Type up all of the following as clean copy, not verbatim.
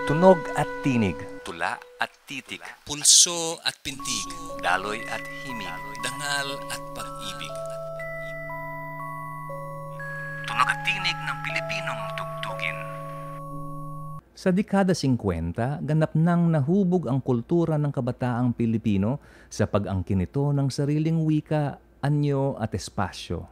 Tunog at tinig, tula at titik, pulso at pintig, daloy at himig, dangal at pag-ibig. Tunog at tinig ng Pilipinong tugtugin. Sa dekada 50, ganap nang nahubog ang kultura ng kabataang Pilipino sa pag-angkin nito ng sariling wika, anyo at espasyo.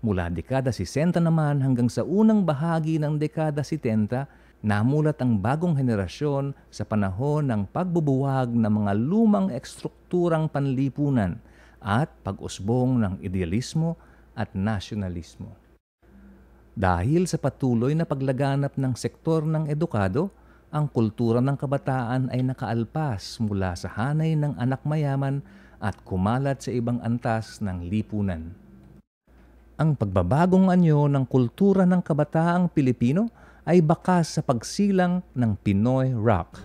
Mula dekada 60 naman hanggang sa unang bahagi ng dekada 70, namulat ang bagong henerasyon sa panahon ng pagbubuwag ng mga lumang ekstrukturang panlipunan at pag-usbong ng idealismo at nasyonalismo. Dahil sa patuloy na paglaganap ng sektor ng edukado, ang kultura ng kabataan ay nakaalpas mula sa hanay ng anak mayaman at kumalat sa ibang antas ng lipunan. Ang pagbabagong anyo ng kultura ng kabataang Pilipino ay bakas sa pagsilang ng Pinoy rock.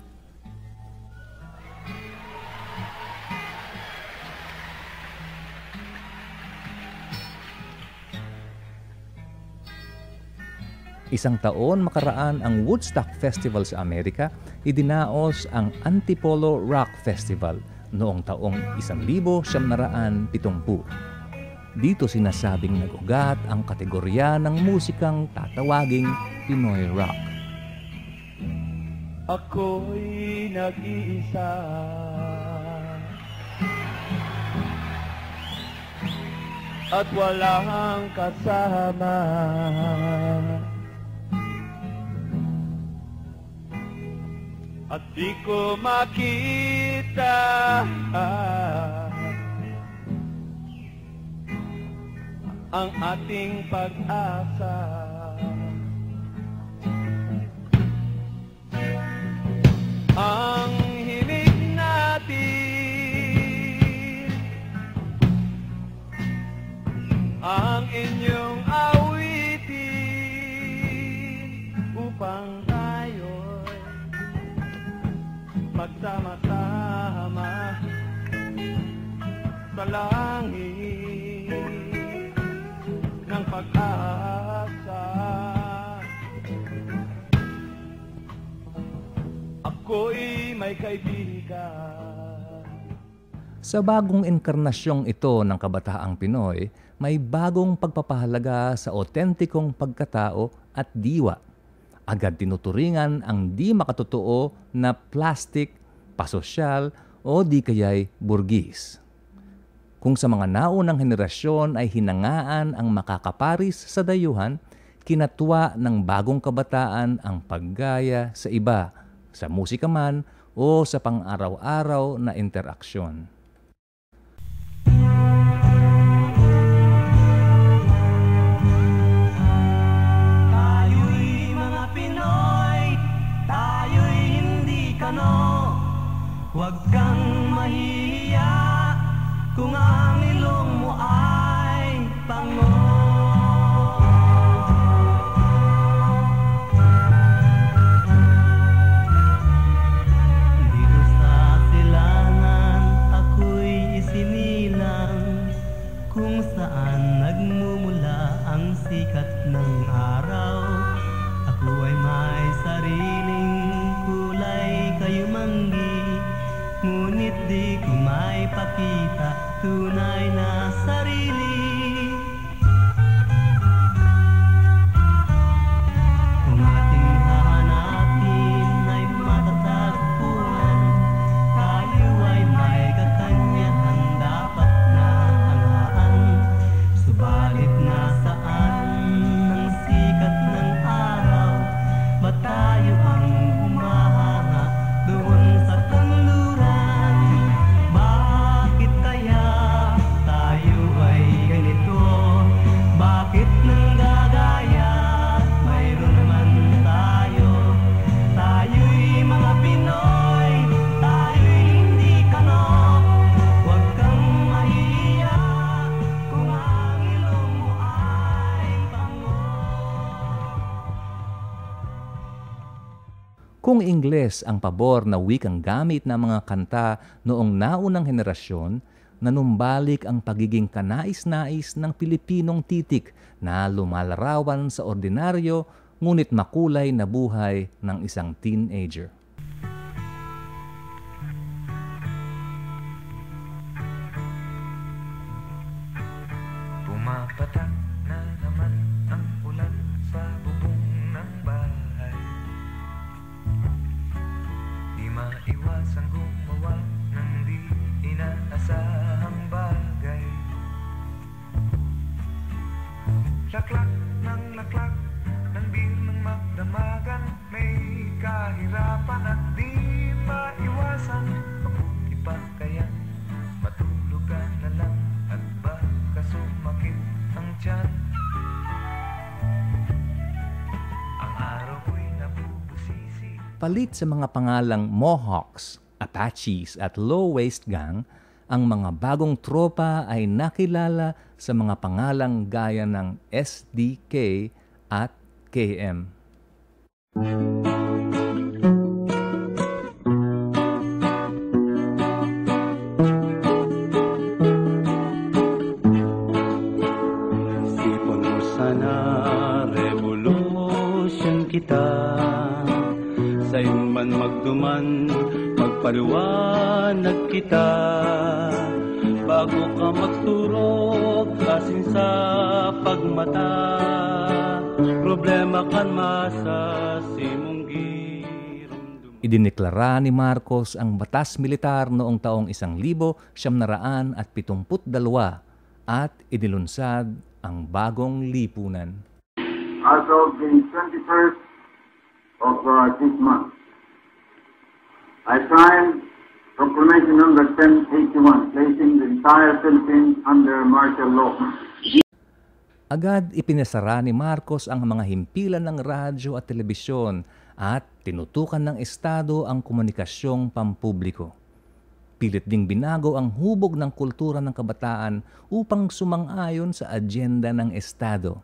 Isang taon makaraan ang Woodstock Festival sa Amerika, idinaos ang Antipolo Rock Festival noong taong 1970. Dito sinasabing nag-ugat ang kategorya ng musikang tatawaging Pinoy Rock. Ako'y nag-iisa, at walang kasama. At di ko makita ang ating pag-asa. Ang himig natin, ang inyong awitin, upang tayo'y magsama-sama sa langit ng pag-asa. Ako'y may kaibigan. Sa bagong inkarnasyong ito ng kabataang Pinoy, may bagong pagpapahalaga sa otentikong pagkatao at diwa. Agad tinuturingan ang di makatotoo na plastic, pasosyal o di kaya'y burgis. Kung sa mga naunang henerasyon ay hinangaan ang makakaparis sa dayuhan, kinatwa ng bagong kabataan ang paggaya sa iba, sa musika man o sa pang-araw-araw na interaksyon. Tayo'y mga Pinoy, tayo'y hindi kano. Huwag kang mahihiya kung ang ilong mo ay pango. Dito sa silangan ako'y isinilang, kung saan nagmumula ang sikat ng araw. Ako ay may sariling kulay kayumanggi, ngunit di ko may pakita tunay na sarili. Kung ating hahanapin ay matatagpuan, tayo ay may kakanyahan dapat na hangaan. Subalit nasaan ang sikat ng araw? Ba tayo ang humahanga doon sa kanluran? Bakit kaya tayo ay ganito? Bakit nanggagaya? Mayroon naman tayo. Tayo'y mga Pinoy, tayo'y hindi kano. Huwag kang mahiya kung ang ilong mo ay bango. Kung Ingles ang pabor na wikang gamit ng mga kanta noong naunang henerasyon, nanumbalik ang pagiging kanais-nais ng Pilipinong titik na lumalarawan sa ordinaryo ngunit makulay na buhay ng isang teenager. Pumapatak na naman ang ulan sa bubong ng bahay. Di maiwasang gumawa ng di inaasahang bagay. Laklak ng laklak ng bir ng magdamagan. May kahirapan at di maiwasan. Mabuti pa kaya matulog ka na lang at baka sumakit ang tiyan. Ang araw ko'y nabubusisi. Palit sa mga pangalang Mohawks, Apaches at Low Waist Gang, ang mga bagong tropa ay nakilala sa mga pangalang gaya ng SDK at KM. Sipon mo sana, revolution kita. Sa'yo man magduman, magpaliwanag kita. Bago ka magturog, kasing sa pagmata. Problema kan masa, simong girumdum. Idineklara ni Marcos ang batas militar noong taong 1972 at idilunsad ang bagong lipunan. As of the 21st of this month, I signed Proclamation number 1081, placing the entire Philippines under martial law. Agad ipinasara ni Marcos ang mga himpilan ng radyo at telebisyon at tinutukan ng Estado ang komunikasyong pampubliko. Pilit ding binago ang hubog ng kultura ng kabataan upang sumang-ayon sa agenda ng Estado.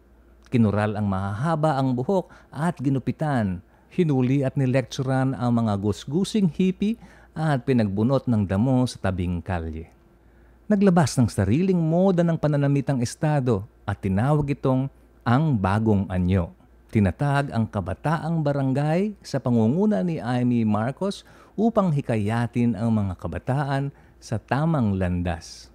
Kinural ang mahahaba ang buhok at ginupitan. Hinuli at nilekturan ang mga gusgusing hippie at pinagbunot ng damo sa tabing kalye. Naglabas ng sariling moda ng pananamitang Estado at tinawag itong ang bagong anyo. Tinatag ang kabataang barangay sa pangunguna ni Amy Marcos upang hikayatin ang mga kabataan sa tamang landas.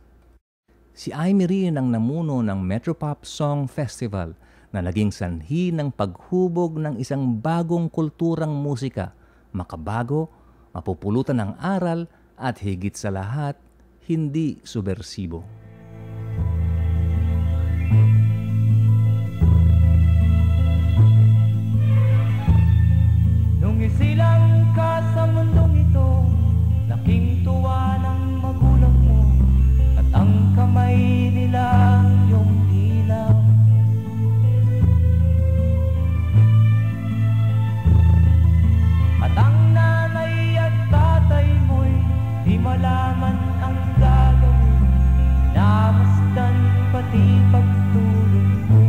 Si Amy rin ang namuno ng Metropop Song Festival na naging sanhi ng paghubog ng isang bagong kulturang musika, makabago, mapupulutan ng aral at higit sa lahat, hindi subversibo. Nung isilang ka sa mundong ito, laking tuwa ng magulang mo, at ang kamay nila yung ilaw. At ang nanay at tatay mo'y di malaman ang gagawin, namasdan pati pagtulog mo.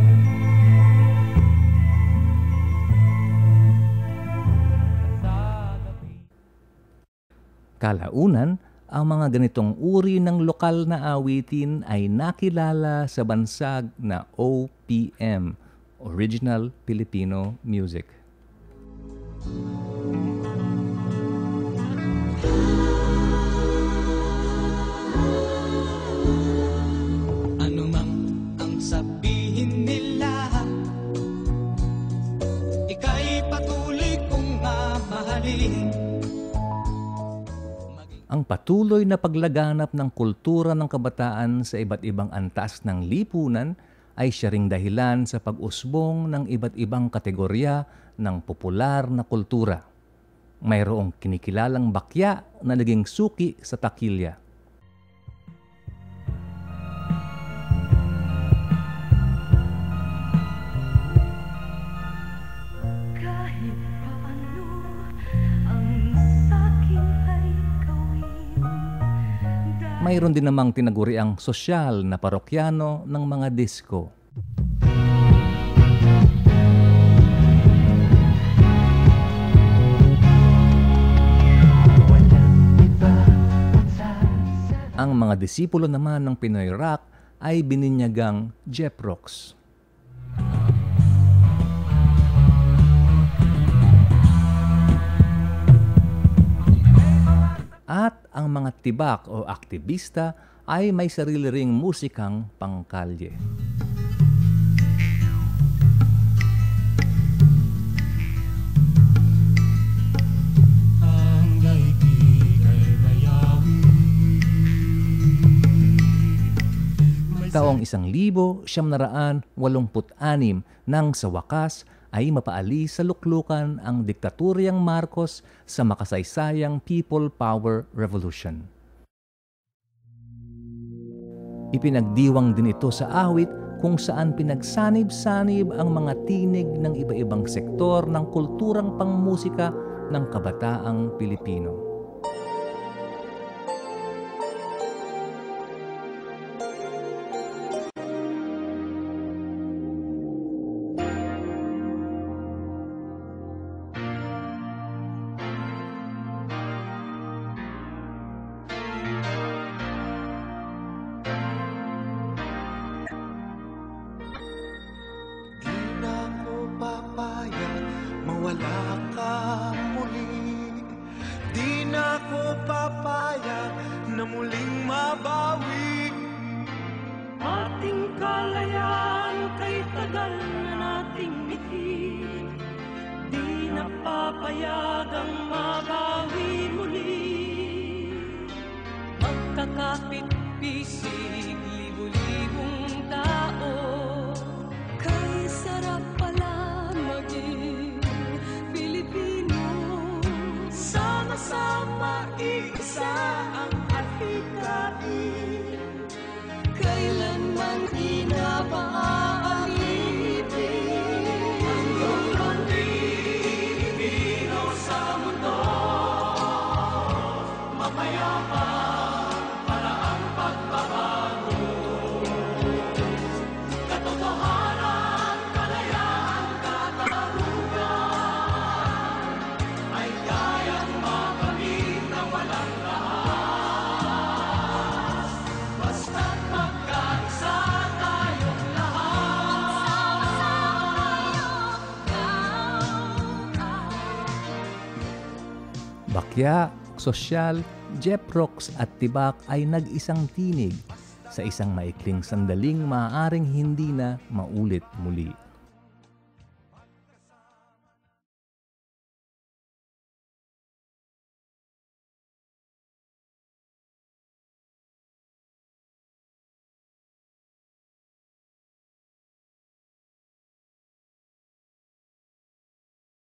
Kalaunan, ang mga ganitong uri ng lokal na awitin ay nakilala sa bansag na OPM, Original Filipino Music. Ano mang ang sabihin nila, ika'y patuloy kong mamahalin. Ang patuloy na paglaganap ng kultura ng kabataan sa iba't ibang antas ng lipunan ay siya ring dahilan sa pag-usbong ng iba't ibang kategorya ng popular na kultura. Mayroong kinikilalang bakya na naging suki sa takilya. Kahit paano ang sakin ay gawin. Mayroon din namang tinaguriang sosyal na parokyano ng mga disco. Ang mga disipulo naman ng Pinoy Rock ay bininyagang Jeff Rocks. At ang mga tibak o aktivista ay may sarili ring musikang pangkalye. Ang daigdig ay mayawi. Taong 1986 nang sa wakas ay mapaalis sa luklukan ang diktaturyang Marcos sa makasaysayang People Power Revolution. Ipinagdiwang din ito sa awit kung saan pinagsanib-sanib ang mga tinig ng iba-ibang sektor ng kulturang pangmusika ng kabataang Pilipino. Di na ko papayag mawala ka muli. Di na ko papayag na muling mabawi. Ating kalayaan kay tagal na nating bitin. Di na papayagang mabawi muli. Magkakapit-pisig, libo-libong tao. Kay sarap pala maging Pilipino. Sama-sama iisa ang atikain. Kailanman di na maaalipin. Ang Pilipino sa mundo, mapayapa para ang pagbabago. Katotohanan, kalayaan, katarungan ay kayang makamit na walang lahat. Basta't magkaisa tayong Bakya, sosyal, Jeff Rocks at tibak ay nag-isang tinig sa isang maikling sandaling maaaring hindi na maulit muli.